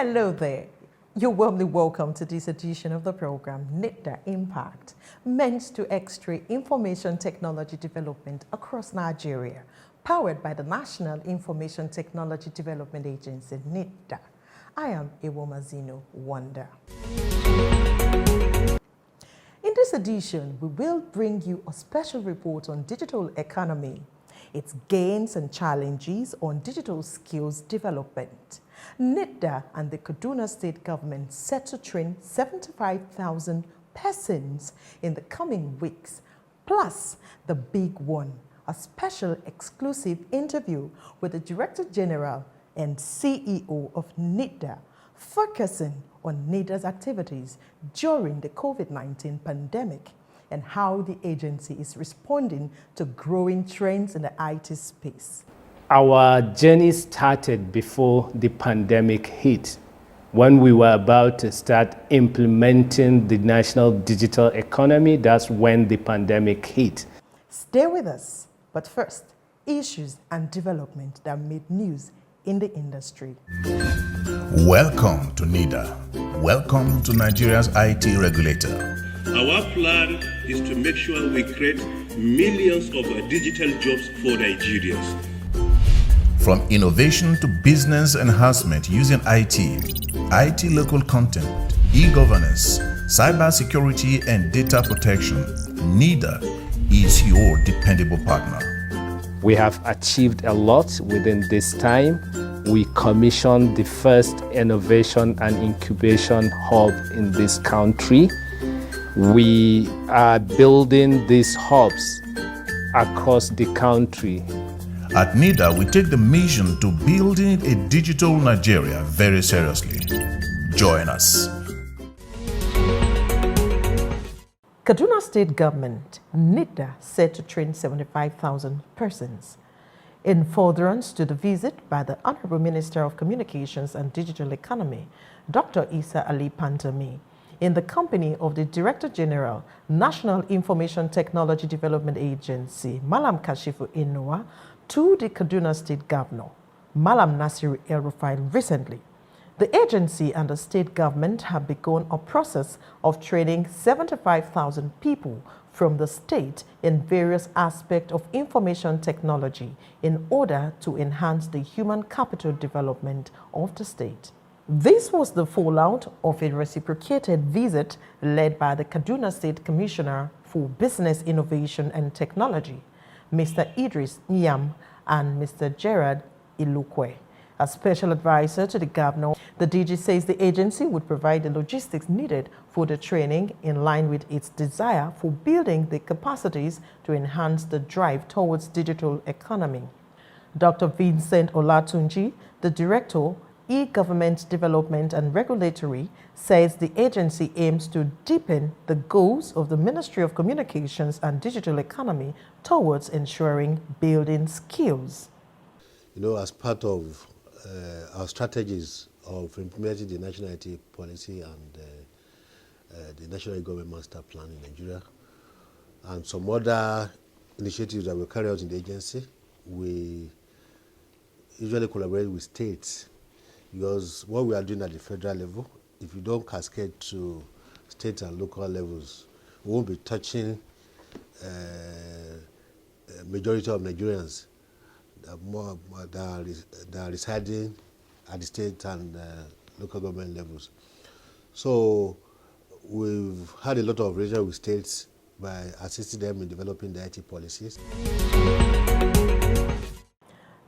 Hello there. You're warmly welcome to this edition of the program, NITDA Impact, meant to x-ray information technology development across Nigeria, powered by the National Information Technology Development Agency, NITDA. I am Ewomazino Wonder. In this edition, we will bring you a special report on digital economy, its gains and challenges on digital skills development. NITDA and the Kaduna State government set to train 75,000 persons in the coming weeks, plus the big one, a special exclusive interview with the Director General and CEO of NITDA, focusing on NITDA's activities during the COVID-19 pandemic and how the agency is responding to growing trends in the IT space. Our journey started before the pandemic hit, when we were about to start implementing the national digital economy. That's when the pandemic hit. Stay with us, but first, issues and development that made news in the industry. Welcome to NITDA. Welcome to Nigeria's IT regulator. Our plan is to make sure we create millions of digital jobs for Nigerians. From innovation to business enhancement using IT local content, e-governance, cybersecurity, and data protection, NITDA is your dependable partner. We have achieved a lot within this time. We commissioned the first innovation and incubation hub in this country. We are building these hubs across the country. At NITDA, we take the mission to building a digital Nigeria very seriously. Join us. Kaduna State Government, NITDA, set to train 75,000 persons. In furtherance to the visit by the Honorable Minister of Communications and Digital Economy, Dr. Isa Ali Pantami, in the company of the Director General, National Information Technology Development Agency, Malam Kashifu Inuwa, to the Kaduna State Governor, Malam Nasiru El-Rufai, recently. The agency and the state government have begun a process of training 75,000 people from the state in various aspects of information technology in order to enhance the human capital development of the state. This was the fallout of a reciprocated visit led by the Kaduna State Commissioner for Business Innovation and Technology, Mr. Idris Nyam, and Mr. Gerard Ilukwe. As special advisor to the governor, the DG says the agency would provide the logistics needed for the training in line with its desire for building the capacities to enhance the drive towards digital economy. Dr. Vincent Olatunji, the Director, E-Government Development and Regulatory, says the agency aims to deepen the goals of the Ministry of Communications and Digital Economy towards ensuring building skills. You know, as part of our strategies of implementing the national IT policy and the National Government Master Plan in Nigeria, and some other initiatives that we carry out in the agency, we usually collaborate with states, because what we are doing at the federal level, if you don't cascade to state and local levels, we won't be touching majority of Nigerians that are residing at the state and local government levels. So we've had a lot of relations with states by assisting them in developing the IT policies.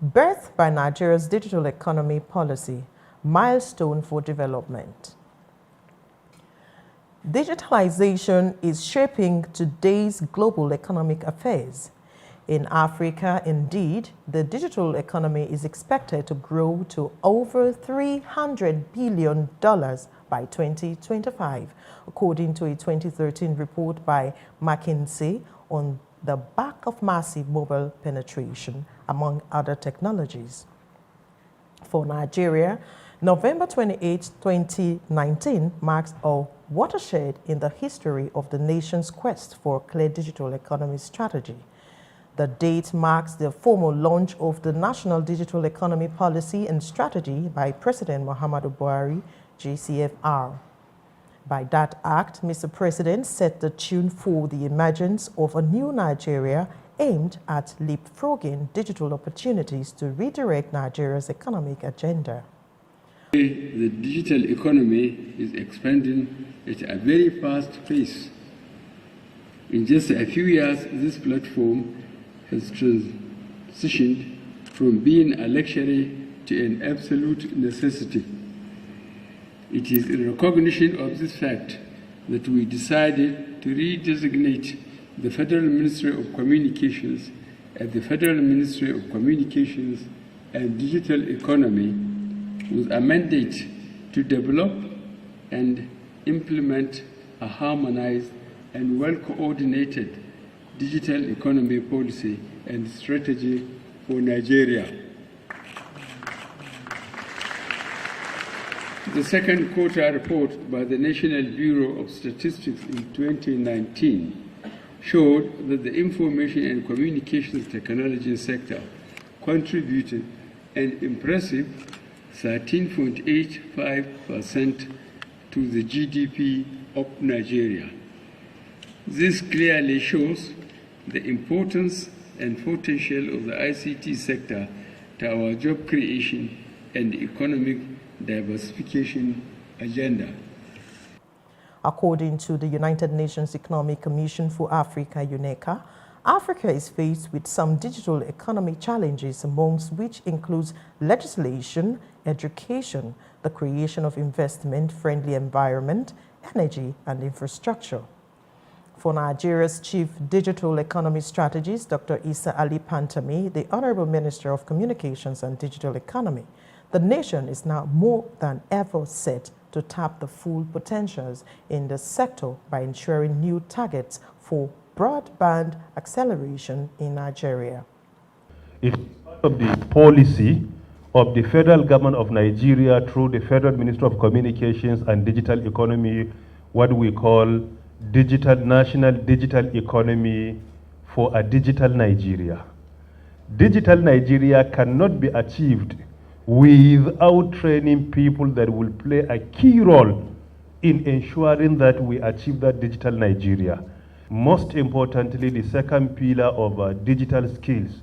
Birthed by Nigeria's digital economy policy, milestone for development. Digitalization is shaping today's global economic affairs. In Africa, indeed, the digital economy is expected to grow to over $300 billion by 2025, according to a 2013 report by McKinsey on the back of massive mobile penetration, among other technologies. For Nigeria, November 28, 2019 marks a watershed in the history of the nation's quest for a clear digital economy strategy. The date marks the formal launch of the National Digital Economy Policy and Strategy by President Muhammadu Buhari, GCFR. By that act, Mr. President set the tune for the emergence of a new Nigeria aimed at leapfrogging digital opportunities to redirect Nigeria's economic agenda. The digital economy is expanding at a very fast pace. In just a few years, this platform has transitioned from being a luxury to an absolute necessity. It is in recognition of this fact that we decided to redesignate the Federal Ministry of Communications as the Federal Ministry of Communications and Digital Economy, with a mandate to develop and implement a harmonized and well-coordinated digital economy policy and strategy for Nigeria. The second quarter report by the National Bureau of Statistics in 2019 showed that the information and communications technology sector contributed an impressive 13.85% to the GDP of Nigeria. This clearly shows the importance and potential of the ICT sector to our job creation and economic diversification agenda. According to the United Nations Economic Commission for Africa, UNECA, Africa is faced with some digital economy challenges, amongst which includes legislation, education, the creation of investment-friendly environment, energy, and infrastructure. For Nigeria's Chief Digital Economy Strategist, Dr. Isa Ali Pantami, the Honorable Minister of Communications and Digital Economy, the nation is now more than ever set to tap the full potentials in the sector by ensuring new targets for broadband acceleration in Nigeria. It's part of the policy of the federal government of Nigeria through the Federal Ministry of Communications and Digital Economy, what we call National Digital Economy for a Digital Nigeria. Digital Nigeria cannot be achieved without training people that will play a key role in ensuring that we achieve that digital Nigeria. Most importantly, the second pillar of digital skills,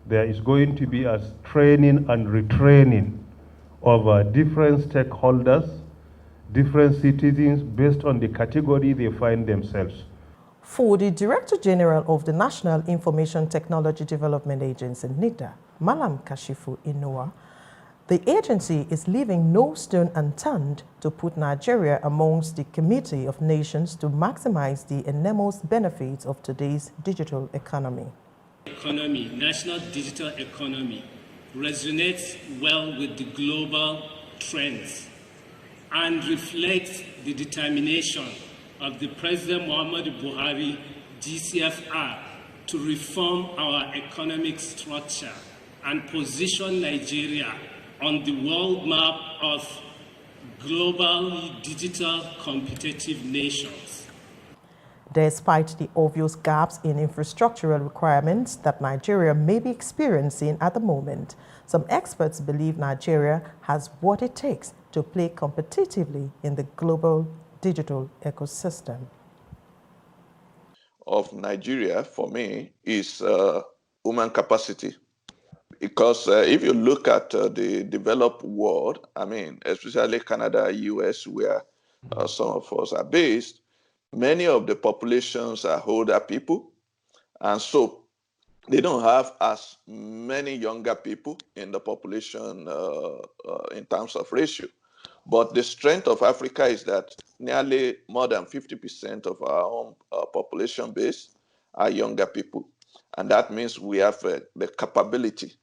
there is going to be a training and retraining of different stakeholders, different citizens based on the category they find themselves. For the Director General of the National Information Technology Development Agency, NITDA, Malam Kashifu Inuwa, the agency is leaving no stone unturned to put Nigeria amongst the Committee of Nations to maximize the enormous benefits of today's digital economy. National digital economy resonates well with the global trends and reflects the determination of the President Muhammadu Buhari, GCFR, to reform our economic structure and position Nigeria on the world map of globally digital competitive nations. Despite the obvious gaps in infrastructural requirements that Nigeria may be experiencing at the moment, some experts believe Nigeria has what it takes to play competitively in the global digital ecosystem. Of Nigeria, for me, is human capacity. Because if you look at the developed world, I mean, especially Canada, US, where some of us are based, many of the populations are older people. And so they don't have as many younger people in the population in terms of ratio. But the strength of Africa is that nearly more than 50% of our own population base are younger people. And that means we have the capability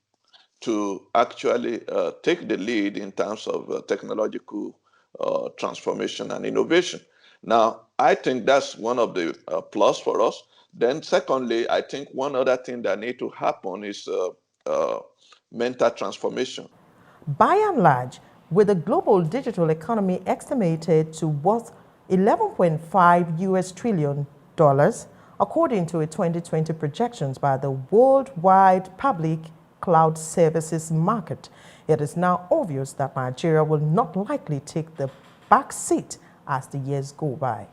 to actually take the lead in terms of technological transformation and innovation. Now, I think that's one of the plus for us. Then secondly, I think one other thing that needs to happen is mental transformation. By and large, with the global digital economy estimated to worth $11.5 trillion, According to a 2020 projections by the worldwide public cloud services market, it is now obvious that Nigeria will not likely take the back seat as the years go by.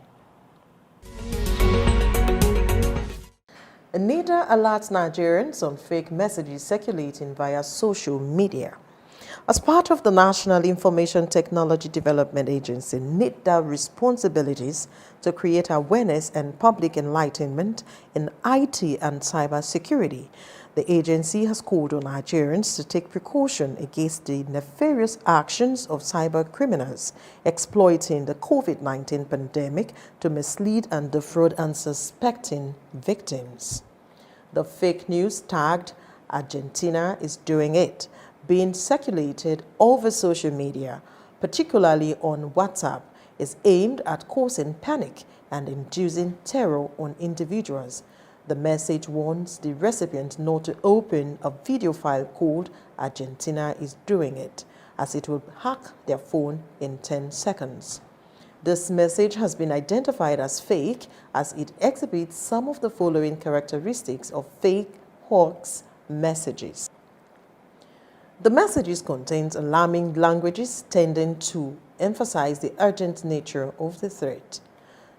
NITDA alerts Nigerians on fake messages circulating via social media. As part of the National Information Technology Development Agency, NITDA responsibilities to create awareness and public enlightenment in IT and cyber security, the agency has called on Nigerians to take precaution against the nefarious actions of cyber criminals exploiting the COVID-19 pandemic to mislead and defraud unsuspecting victims. The fake news tagged "Argentina is doing it" being circulated over social media, particularly on WhatsApp, is aimed at causing panic and inducing terror on individuals. The message warns the recipient not to open a video file called "Argentina is doing it," as it will hack their phone in 10 seconds. This message has been identified as fake as it exhibits some of the following characteristics of fake hoax messages. The messages contain alarming languages tending to emphasize the urgent nature of the threat.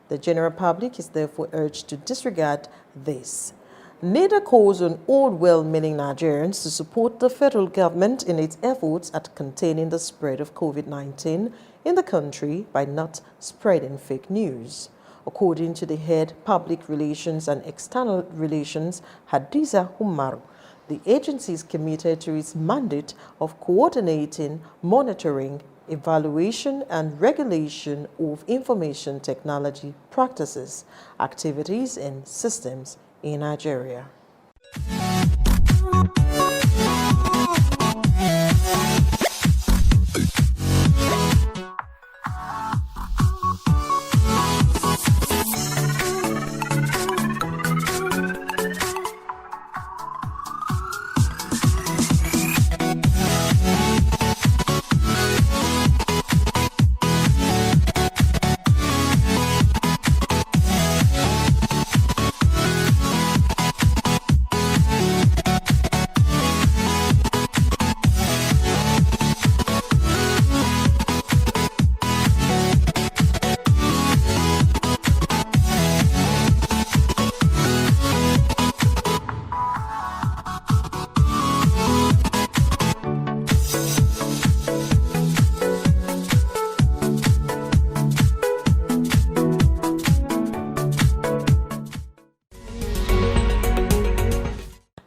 The general public is therefore urged to disregard this. NITDA calls on all well-meaning Nigerians to support the federal government in its efforts at containing the spread of COVID-19 in the country by not spreading fake news. According to the head Public Relations and External Relations, Hadiza Umaru, the agency is committed to its mandate of coordinating, monitoring, evaluation and regulation of information technology practices, activities and systems in Nigeria.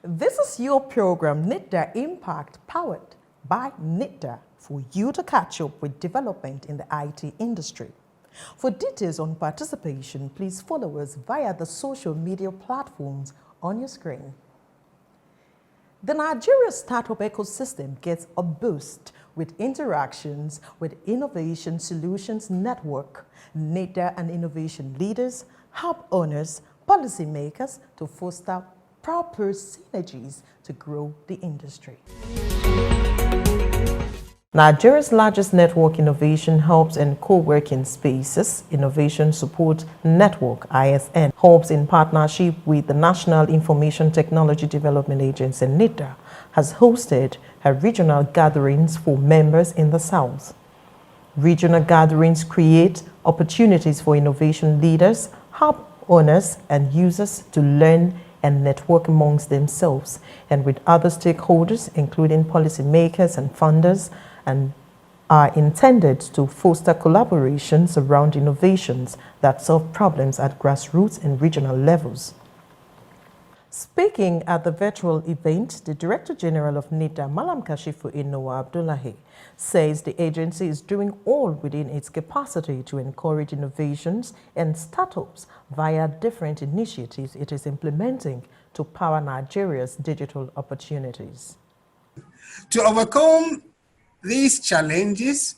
This is your program, NITDA Impact, powered by NITDA, for you to catch up with development in the IT industry. For details on participation, please follow us via the social media platforms on your screen. The Nigeria startup ecosystem gets a boost with interactions with Innovation Solutions Network, NITDA and innovation leaders, hub owners, policymakers to foster proper synergies to grow the industry. Nigeria's largest network innovation hubs and co-working spaces, Innovation Support Network, ISN, hubs in partnership with the National Information Technology Development Agency, NITDA, has hosted her regional gatherings for members in the South. Regional gatherings create opportunities for innovation leaders, hub owners, and users to learn and network amongst themselves and with other stakeholders, including policymakers and funders, and are intended to foster collaborations around innovations that solve problems at grassroots and regional levels. Speaking at the virtual event, the Director General of NITDA, Malam Kashifu Inowa Abdullahi, says the agency is doing all within its capacity to encourage innovations and startups via different initiatives it is implementing to power Nigeria's digital opportunities. To overcome these challenges,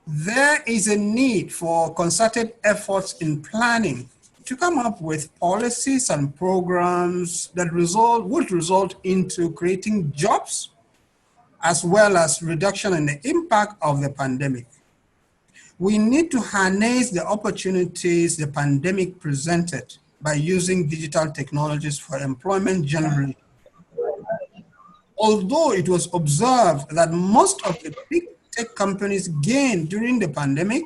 there is a need for concerted efforts in planning to come up with policies and programs that would result into creating jobs as well as reduction in the impact of the pandemic. We need to harness the opportunities the pandemic presented by using digital technologies for employment generation. Although it was observed that most of the big tech companies gained during the pandemic,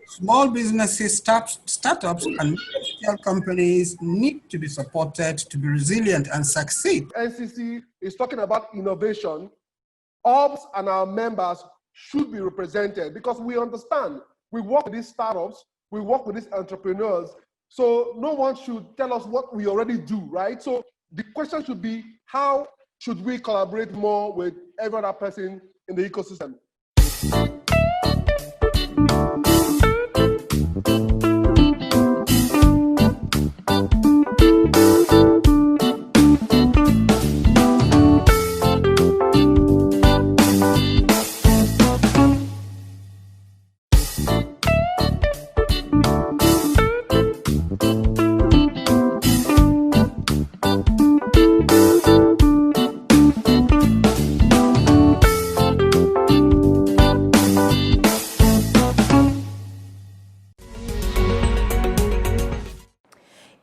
small businesses, startups, and industrial companies need to be supported to be resilient and succeed. NCC is talking about innovation. Ops and our members should be represented because we understand. We work with these startups, we work with these entrepreneurs, so no one should tell us what we already do, right? So the question should be, how should we collaborate more with every other person in the ecosystem?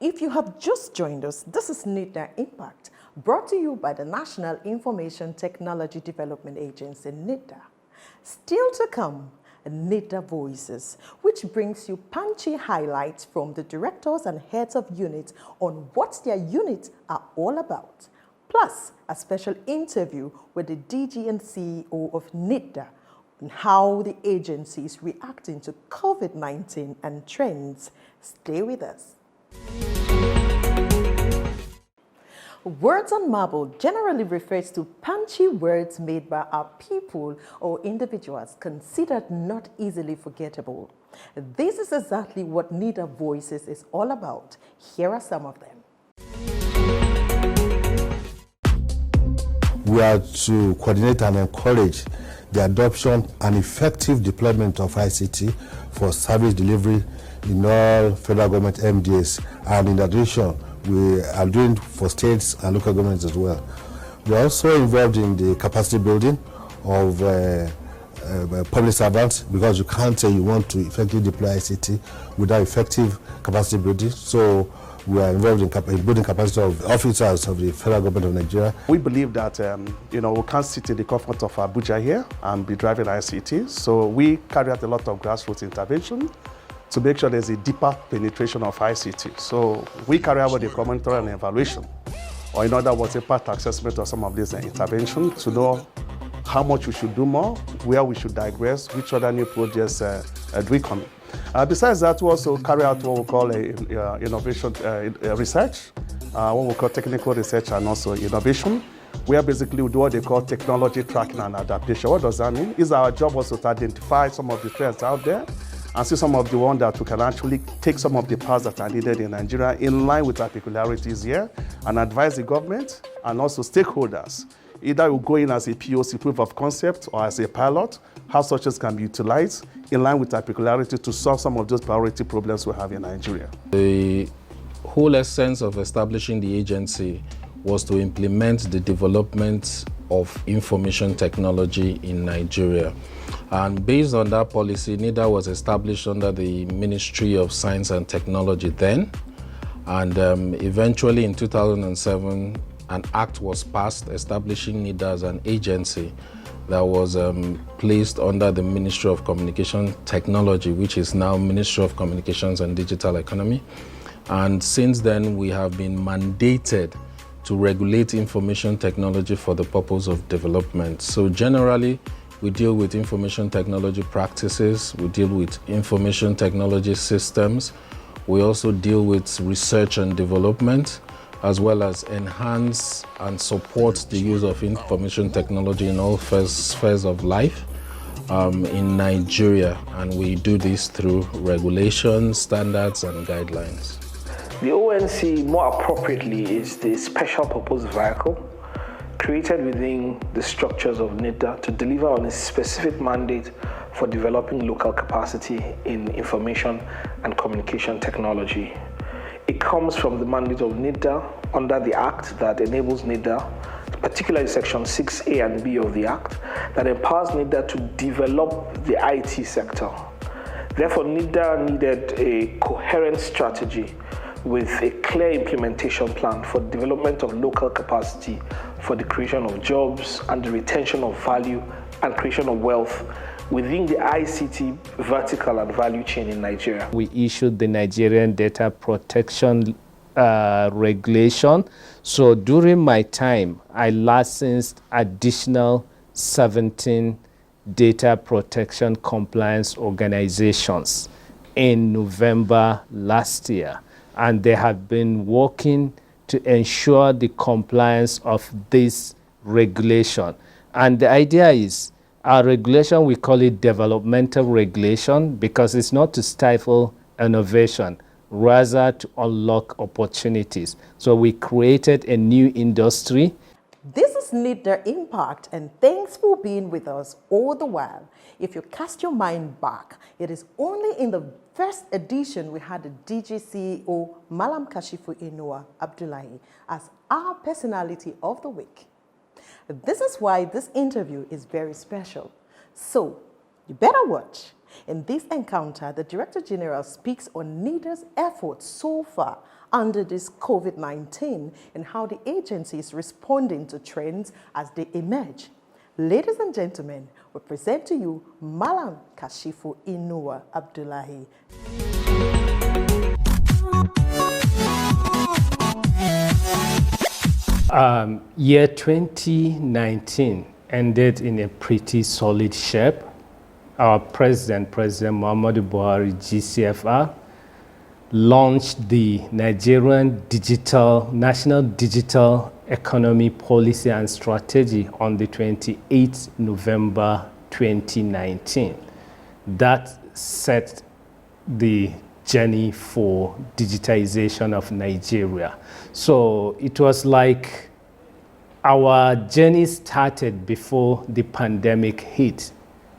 If you have just joined us, this is NITDA Impact, brought to you by the National Information Technology Development Agency, NITDA. Still to come, NITDA Voices, which brings you punchy highlights from the directors and heads of units on what their units are all about. Plus, a special interview with the DG and CEO of NITDA on how the agency is reacting to COVID-19 and trends. Stay with us. Words on marble generally refers to punchy words made by our people or individuals considered not easily forgettable. This is exactly what NITDA Voices is all about. Here are some of them. We are to coordinate and encourage the adoption and effective deployment of ICT for service delivery in all federal government MDAs, and in addition, we are doing for states and local governments as well. We are also involved in the capacity building of public servants, because you can't say you want to effectively deploy ICT without effective capacity building. So we are involved in building capacity of officers of the federal government of Nigeria. We believe that we can't sit in the comfort of Abuja here and be driving ICT. So we carry out a lot of grassroots intervention to make sure there's a deeper penetration of ICT. So we carry out the commentary and evaluation, or in other words, a part assessment of some of these interventions to know how much we should do more, where we should digress, which other new projects do we come. Besides that, we also carry out what we call innovation research, what we call technical research and also innovation, where basically we do what they call technology tracking and adaptation. What does that mean? It's our job also to identify some of the trends out there and see some of the ones that we can actually take some of the paths that are needed in Nigeria in line with our peculiarities here and advise the government and also stakeholders. Either we go in as a POC, proof of concept, or as a pilot, how such as can be utilized in line with our peculiarity to solve some of those priority problems we have in Nigeria. The whole essence of establishing the agency was to implement the development of information technology in Nigeria. And based on that policy, NITDA was established under the Ministry of Science and Technology then. And eventually in 2007, an act was passed establishing NITDA as an agency that was placed under the Ministry of Communication Technology, which is now Ministry of Communications and Digital Economy. And since then, we have been mandated to regulate information technology for the purpose of development. So generally, we deal with information technology practices, we deal with information technology systems, we also deal with research and development, as well as enhance and support the use of information technology in all spheres of life in Nigeria. And we do this through regulations, standards, and guidelines. The ONC, more appropriately, is the special purpose vehicle created within the structures of NITDA to deliver on a specific mandate for developing local capacity in information and communication technology. It comes from the mandate of NITDA under the Act that enables NITDA, particularly Section 6A and B of the Act, that empowers NITDA to develop the IT sector. Therefore, NITDA needed a coherent strategy with a clear implementation plan for the development of local capacity for the creation of jobs and the retention of value and creation of wealth within the ICT vertical and value chain in Nigeria. We issued the Nigerian Data Protection Regulation. So during my time, I licensed additional 17 data protection compliance organizations in November last year. And they have been working to ensure the compliance of this regulation. And the idea is, our regulation, we call it developmental regulation because it's not to stifle innovation, rather to unlock opportunities. So we created a new industry. This is NITDA Impact, and thanks for being with us all the while. If you cast your mind back, it is only in the first edition we had the DG CEO Malam Kashifu Inuwa Abdullahi as our personality of the week. This is why this interview is very special. So, you better watch. In this encounter, the Director General speaks on NITDA's efforts so far under this COVID-19 and how the agency is responding to trends as they emerge. Ladies and gentlemen, we present to you Malam Kashifu Inuwa Abdullahi. Year 2019 ended in a pretty solid shape. Our President Muhammadu Buhari, GCFR, launched the Nigerian National Digital Economy Policy and Strategy on the 28th November 2019. That set the journey for digitization of Nigeria. So it was like our journey started before the pandemic hit.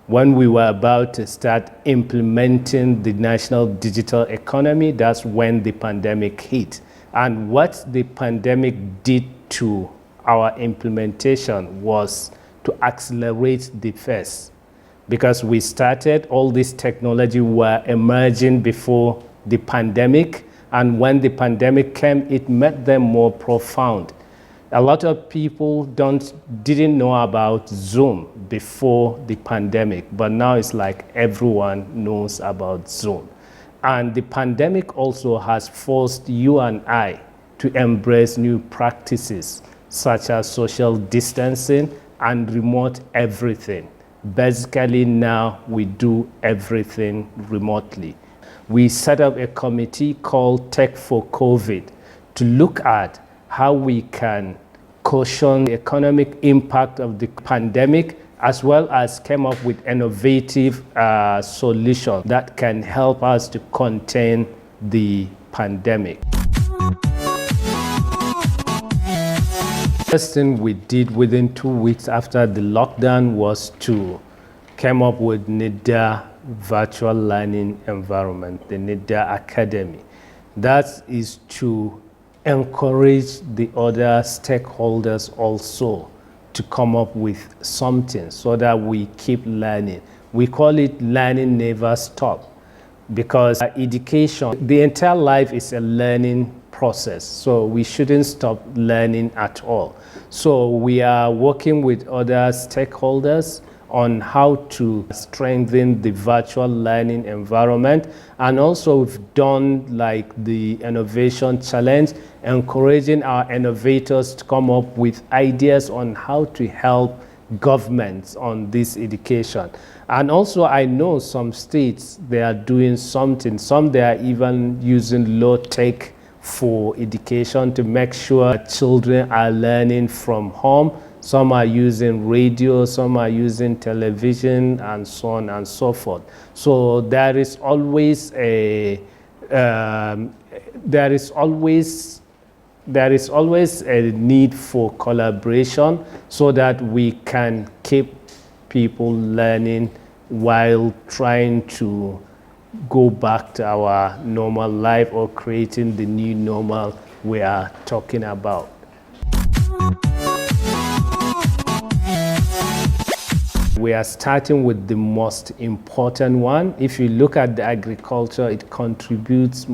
When we were about to start implementing the national digital economy, that's when the pandemic hit. And what the pandemic did to our implementation was to accelerate the phase. Because we started, all this technology were emerging before the pandemic, and when the pandemic came, it made them more profound. A lot of people didn't know about Zoom before the pandemic, but now it's like everyone knows about Zoom. And the pandemic also has forced you and I to embrace new practices, such as social distancing and remote everything. Basically now we do everything remotely. We set up a committee called Tech for COVID to look at how we can cushion the economic impact of the pandemic, as well as came up with innovative solutions that can help us to contain the pandemic. First thing we did within 2 weeks after the lockdown was to come up with NITDA virtual learning environment, the NITDA Academy. That is to encourage the other stakeholders also to come up with something so that we keep learning. We call it learning never stop, because education, the entire life is a learning process, so we shouldn't stop learning at all. So we are working with other stakeholders on how to strengthen the virtual learning environment, and also we've done like the innovation challenge, encouraging our innovators to come up with ideas on how to help governments on this education. And also I know some states, they are doing something. Some they are even using low tech for education to make sure children are learning from home. Some are using radio, some are using television, and so on and so forth. So there is always a need for collaboration so that we can keep people learning while trying to go back to our normal life or creating the new normal we are talking about. We are starting with the most important one. If you look at the agriculture, it contributes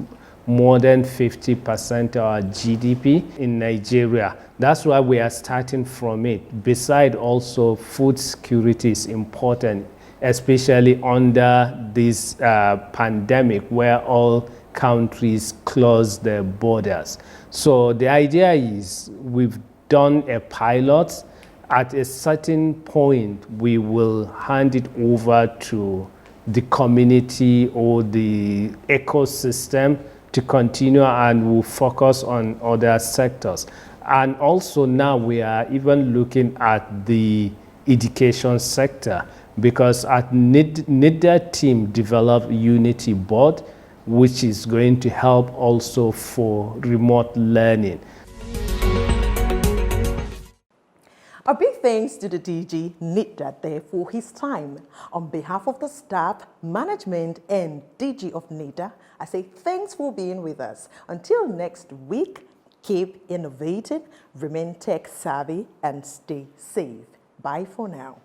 more than 50% of our GDP in Nigeria. That's why we are starting from it. Besides, also food security is important, especially under this pandemic where all countries close their borders. So the idea is we've done a pilot. At a certain point, we will hand it over to the community or the ecosystem to continue, and we'll focus on other sectors. And also now we are even looking at the education sector, because at NITDA team developed Unity board, which is going to help also for remote learning. A big thanks to the DG NITDA there for his time. On behalf of the staff, management, and DG of NITDA, I say thanks for being with us. Until next week, keep innovating, remain tech savvy, and stay safe. Bye for now.